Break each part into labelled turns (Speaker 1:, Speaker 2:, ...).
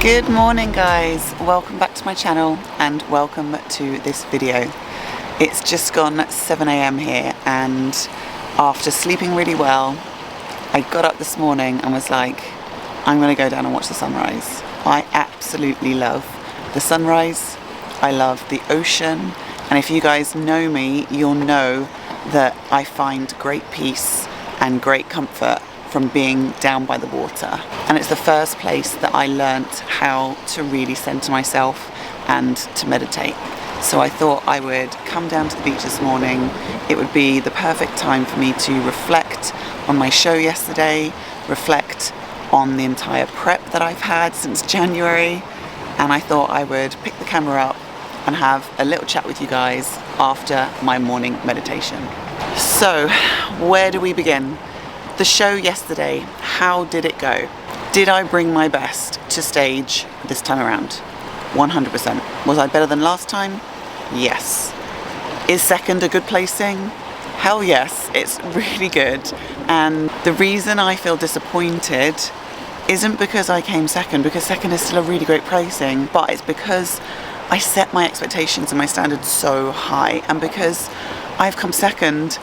Speaker 1: Good morning guys, welcome back to my channel and welcome to this video. It's just gone 7 AM here, and after sleeping really well I got up this morning and was like, I'm gonna go down and watch the sunrise. I absolutely love the sunrise, I love the ocean, and if you guys know me you'll know that I find great peace and great comfort from being down by the water, and it's the first place that I learnt how to really center myself and to meditate. So I thought I would come down to the beach this morning. It would be the perfect time for me to reflect on my show yesterday, reflect on the entire prep that I've had since January, and I thought I would pick the camera up and have a little chat with you guys after my morning meditation. So where do we begin? The show yesterday, how did it go? Did I bring my best to stage this time around? 100%. Was I better than last time? Yes. Is second a good placing? Hell yes, it's really good. And the reason I feel disappointed isn't because I came second, because second is still a really great placing, but it's because I set my expectations and my standards so high, and because I've come second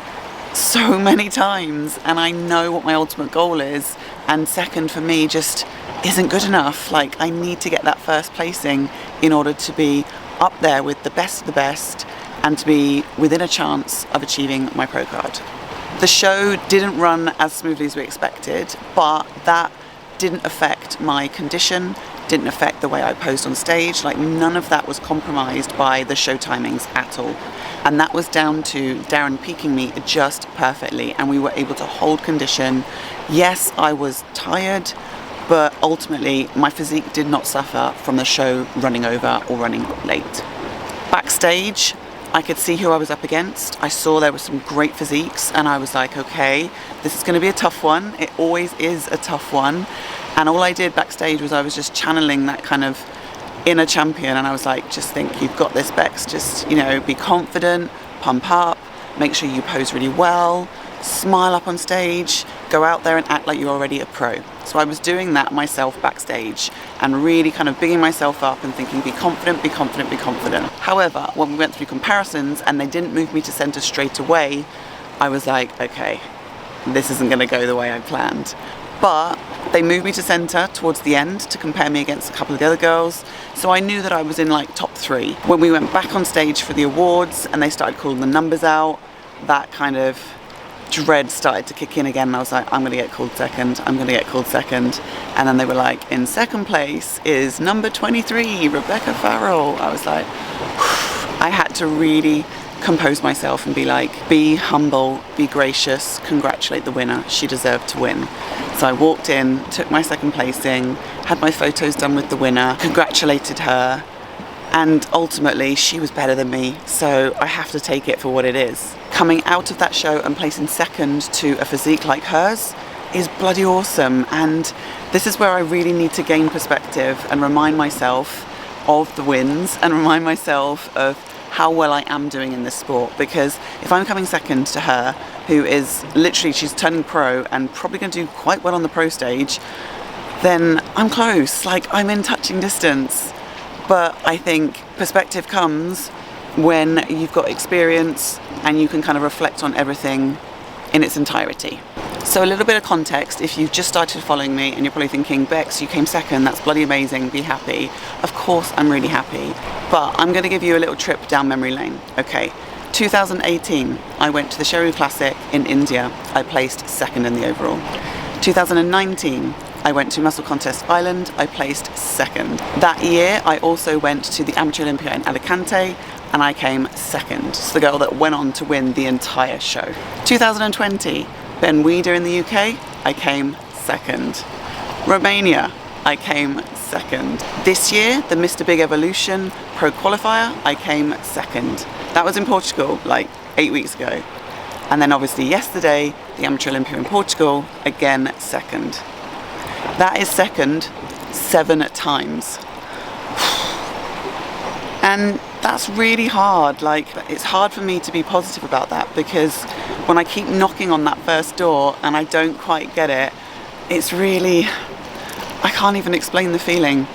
Speaker 1: so many times and I know what my ultimate goal is, and second for me just isn't good enough. Like, I need to get that first placing in order to be up there with the best of the best and to be within a chance of achieving my pro card. The show didn't run as smoothly as we expected, but that didn't affect my condition, didn't affect the way I posed on stage. Like, none of that was compromised by the show timings at all. And that was down to Darren peaking me just perfectly, and we were able to hold condition. Yes, I was tired, but ultimately my physique did not suffer from the show running over or running late. Backstage, I could see who I was up against. I saw there were some great physiques and I was like, okay, this is going to be a tough one. It always is a tough one. And all I did backstage was I was just channeling that kind of inner champion, and I was like, just think, you've got this, Bex. Just, you know, be confident, pump up, make sure you pose really well, smile up on stage, go out there and act like you're already a pro. So I was doing that myself backstage and really kind of bigging myself up and thinking, be confident, be confident, be confident. However, when we went through comparisons and they didn't move me to center straight away, I was like, okay, this isn't going to go the way I planned. But they moved me to center towards the end to compare me against a couple of the other girls, so I knew that I was in like top 3. When we went back on stage for the awards and they started calling the numbers out, that kind of dread started to kick in again, and I was like, I'm gonna get called second, I'm gonna get called second. And then they were like, in second place is number 23, Rebecca Farrell. I was like, I had to really compose myself and be like, be humble, be gracious, congratulate the winner, she deserved to win. So I walked in, took my second placing, had my photos done with the winner, congratulated her, and ultimately she was better than me, so I have to take it for what it is. Coming out of that show and placing second to a physique like hers is bloody awesome, and this is where I really need to gain perspective and remind myself of the wins and remind myself of how well I am doing in this sport. Because if I'm coming second to her, who is literally, she's turning pro and probably going to do quite well on the pro stage, then I'm close, like I'm in touching distance. But I think perspective comes when you've got experience and you can kind of reflect on everything in its entirety. So a little bit of context, if you've just started following me and you're probably thinking, Bex, you came second, that's bloody amazing, be happy. Of course I'm really happy, but I'm going to give you a little trip down memory lane. Okay, 2018, I went to the Sherry Classic in India. I placed second in the overall. 2019, I went to Muscle Contest Ireland. I placed second. That year, I also went to the Amateur Olympia in Alicante, and I came second. It's the girl that went on to win the entire show. 2020, Ben Weider in the UK, I came second. Romania, I came second. This year, the Mr. Big Evolution Pro Qualifier, I came second. That was in Portugal, like 8 weeks ago. And then obviously yesterday, the Amateur Olympia in Portugal, again second. That is second 7 times. And that's really hard. Like, it's hard for me to be positive about that, because when I keep knocking on that first door and I don't quite get it, it's really, I can't even explain the feeling.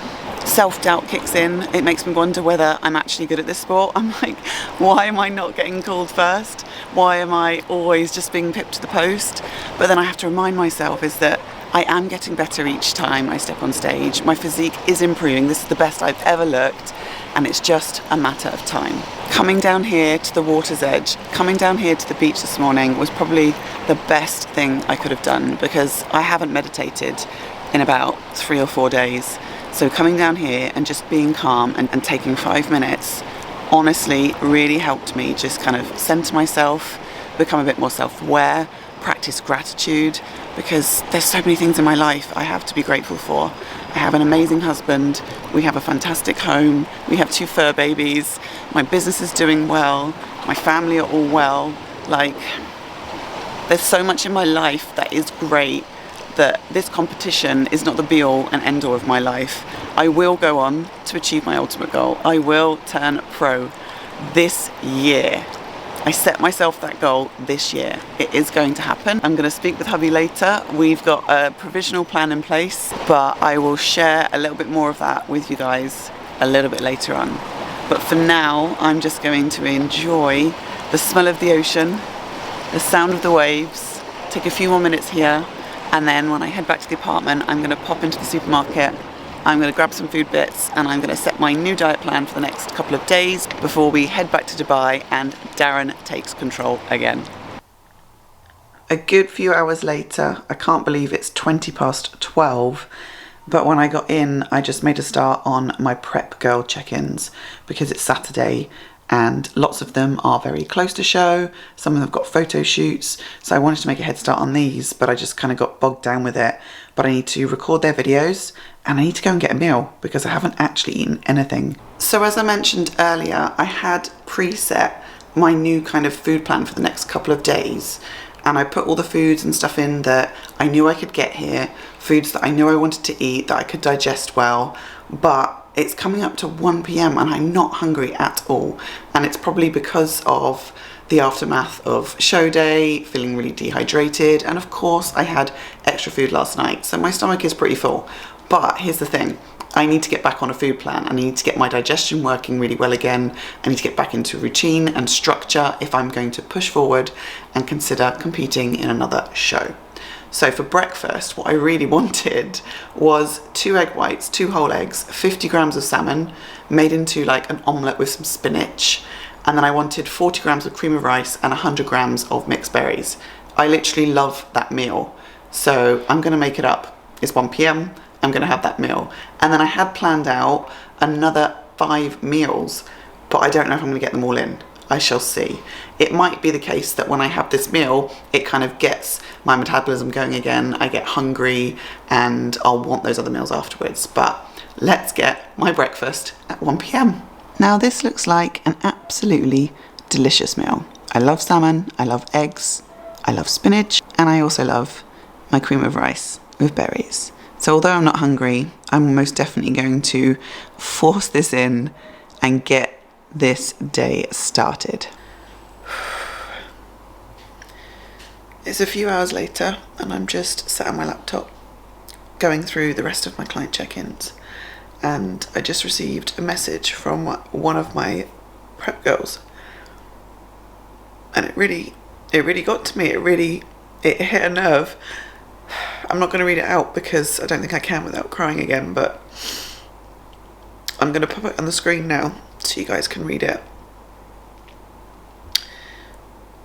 Speaker 1: self-doubt kicks in. It makes me wonder whether I'm actually good at this sport. I'm like, why am I not getting called first? Why am I always just being pipped to the post? But then I have to remind myself is that I am getting better each time I step on stage. My physique is improving. This is the best I've ever looked, and it's just a matter of time. Coming down here to the water's edge, coming down here to the beach this morning was probably the best thing I could have done, because I haven't meditated in about 3 or 4 days. So coming down here and just being calm and taking 5 minutes honestly really helped me just kind of center myself, become a bit more self-aware, practice gratitude, because there's so many things in my life I have to be grateful for. I have an amazing husband, we have a fantastic home, we have 2 fur babies, my business is doing well, my family are all well. Like, there's so much in my life that is great, that this competition is not the be-all and end-all of my life. I will go on to achieve my ultimate goal. I will turn pro this year. I set myself that goal this year. It is going to happen. I'm going to speak with hubby later. We've got a provisional plan in place, but I will share a little bit more of that with you guys a little bit later on. But for now, I'm just going to enjoy the smell of the ocean, the sound of the waves, take a few more minutes here, and then when I head back to the apartment, I'm going to pop into the supermarket, I'm going to grab some food bits, and I'm going to set my new diet plan for the next couple of days before we head back to Dubai and Darren takes control again. A good few hours later, I can't believe it's 12:20, but when I got in, I just made a start on my prep girl check-ins because it's Saturday and lots of them are very close to show. Some of them have got photo shoots, so I wanted to make a head start on these, but I just kind of got bogged down with it. But I need to record their videos and I need to go and get a meal because I haven't actually eaten anything. So as I mentioned earlier, I had preset my new kind of food plan for the next couple of days, and I put all the foods and stuff in that I knew I could get here, foods that I knew I wanted to eat, that I could digest well, but it's coming up to 1 p.m. and I'm not hungry at all. And it's probably because of the aftermath of show day, feeling really dehydrated. And of course I had extra food last night, so my stomach is pretty full. But here's the thing, I need to get back on a food plan. I need to get my digestion working really well again. I need to get back into routine and structure if I'm going to push forward and consider competing in another show. So for breakfast, what I really wanted was 2 egg whites, 2 whole eggs, 50 grams of salmon made into like an omelette with some spinach. And then I wanted 40 grams of cream of rice and 100 grams of mixed berries. I literally love that meal. So I'm going to make it up. It's 1 p.m. I'm going to have that meal. And then I had planned out another 5 meals, but I don't know if I'm going to get them all in. I shall see. It might be the case that when I have this meal, it kind of gets my metabolism going again, I get hungry, and I'll want those other meals afterwards. But let's get my breakfast at 1 p.m. Now this looks like an absolutely delicious meal. I love salmon, I love eggs, I love spinach, and I also love my cream of rice with berries. So although I'm not hungry, I'm most definitely going to force this in and get this day started. It's a few hours later and I'm just sat on my laptop going through the rest of my client check-ins, and I just received a message from one of my prep girls, and it really got to me. It hit a nerve. I'm not going to read it out because I don't think I can without crying again, but I'm going to pop it on the screen now so you guys can read it.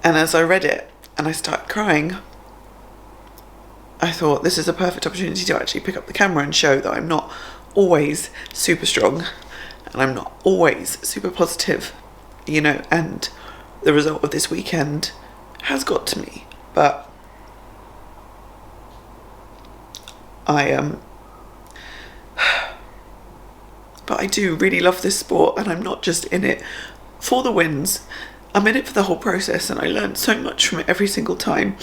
Speaker 1: And as I read it and I started crying, I thought this is a perfect opportunity to actually pick up the camera and show that I'm not always super strong and I'm not always super positive, you know, and the result of this weekend has got to me. But I do really love this sport, and I'm not just in it for the wins. I'm in it for the whole process, and I learned so much from it every single time.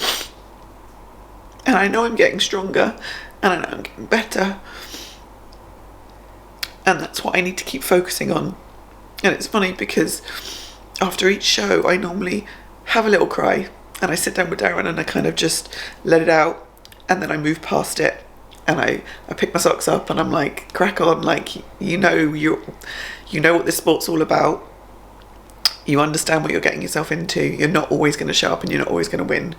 Speaker 1: And I know I'm getting stronger, and I know I'm getting better. And that's what I need to keep focusing on. And it's funny because after each show, I normally have a little cry, and I sit down with Darren and I kind of just let it out, and then I move past it. and I pick my socks up and I'm like, crack on, like, you know what this sport's all about. You understand what you're getting yourself into. You're not always going to show up and you're not always going to win.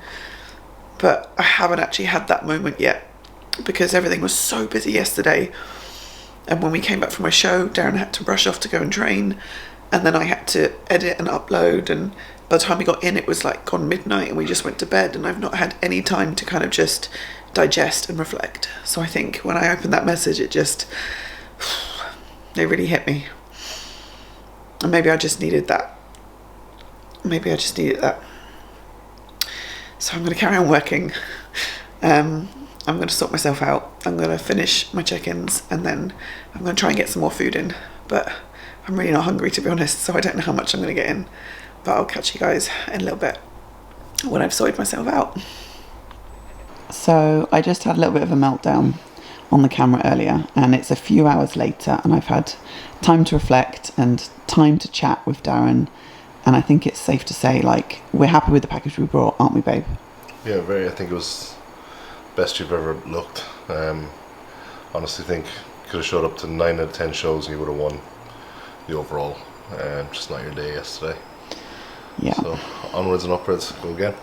Speaker 1: But I haven't actually had that moment yet because everything was so busy yesterday. And when we came back from my show, Darren had to rush off to go and train, and then I had to edit and upload, and by the time we got in it was like gone midnight and we just went to bed, and I've not had any time to kind of just digest and reflect. So I think when I opened that message, it really hit me. And maybe I just needed that. So I'm going to carry on working. I'm going to sort myself out. I'm going to finish my check-ins and then I'm going to try and get some more food in. But I'm really not hungry, to be honest, so I don't know how much I'm going to get in. But I'll catch you guys in a little bit when I've sorted myself out. So I just had a little bit of a meltdown on the camera earlier, and it's a few hours later and I've had time to reflect and time to chat with Darren. And I think it's safe to say, like, we're happy with the package we brought, aren't we, babe?
Speaker 2: Yeah, very. I think it was best you've ever looked. Honestly think you could have showed up to 9 out of 10 shows and you would have won the overall. Just not your day yesterday.
Speaker 1: Yeah.
Speaker 2: So onwards and upwards, go again.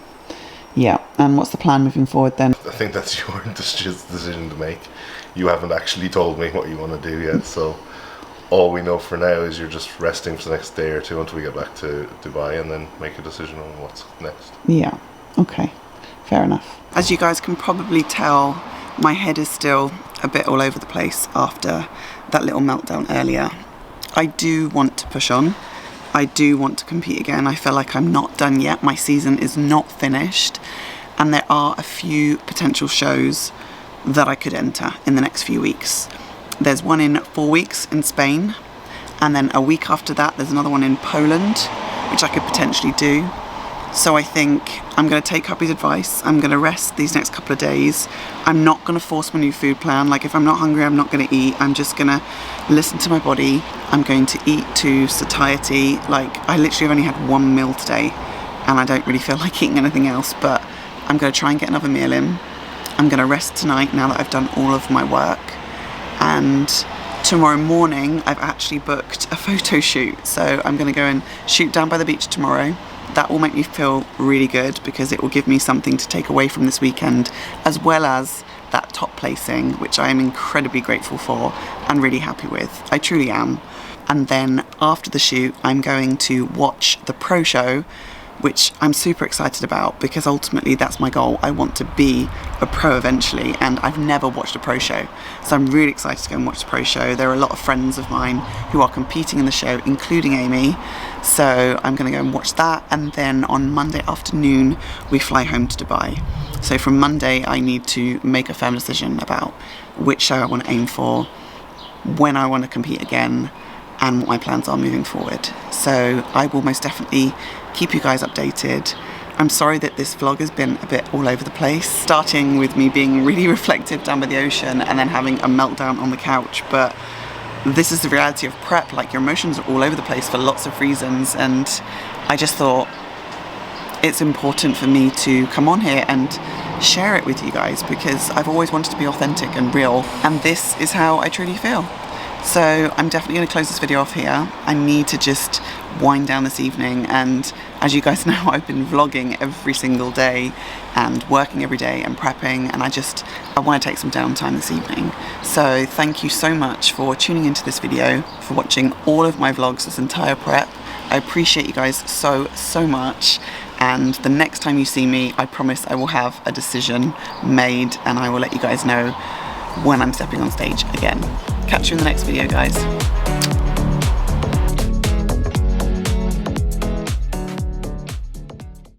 Speaker 1: Yeah, and what's the plan moving forward then?
Speaker 2: I think that's your decision to make. You haven't actually told me what you want to do yet, so all we know for now is you're just resting for the next day or two until we get back to Dubai and then make a decision on what's next.
Speaker 1: Yeah, okay, fair enough. As you guys can probably tell, my head is still a bit all over the place after that little meltdown earlier. I do want to push on. I do want to compete again. I feel like I'm not done yet. My season is not finished. And there are a few potential shows that I could enter in the next few weeks. There's one in 4 weeks in Spain, and then a week after that there's another one in Poland, which I could potentially do. So I think I'm going to take Hubby's advice. I'm going to rest these next couple of days. I'm not going to force my new food plan. Like, if I'm not hungry, I'm not going to eat. I'm just going to listen to my body. I'm going to eat to satiety. Like, I literally have only had one meal today and I don't really feel like eating anything else, but I'm going to try and get another meal in. I'm going to rest tonight now that I've done all of my work. And tomorrow morning I've actually booked a photo shoot, so I'm going to go and shoot down by the beach tomorrow. That will make me feel really good because it will give me something to take away from this weekend, as well as that top placing, which I am incredibly grateful for and really happy with. I truly am. And then after the shoot I'm going to watch the pro show, which I'm super excited about because ultimately that's my goal. I want to be a pro eventually, and I've never watched a pro show. So I'm really excited to go and watch the pro show. There are a lot of friends of mine who are competing in the show, including Amy. So I'm going to go and watch that, and then on Monday afternoon we fly home to Dubai. So from Monday I need to make a firm decision about which show I want to aim for, when I want to compete again, and what my plans are moving forward. So I will most definitely keep you guys updated. I'm sorry that this vlog has been a bit all over the place, starting with me being really reflective down by the ocean and then having a meltdown on the couch, but this is the reality of prep. Like, your emotions are all over the place for lots of reasons, and I just thought it's important for me to come on here and share it with you guys because I've always wanted to be authentic and real, and this is how I truly feel. So I'm definitely going to close this video off here. I need to just wind down this evening, and as you guys know, I've been vlogging every single day and working every day and prepping, and I want to take some downtime this evening. So thank you so much for tuning into this video, for watching all of my vlogs, this entire prep. I appreciate you guys so much, and the next time you see me, I promise I will have a decision made and I will let you guys know when I'm stepping on stage again. Catch you in the next video, guys.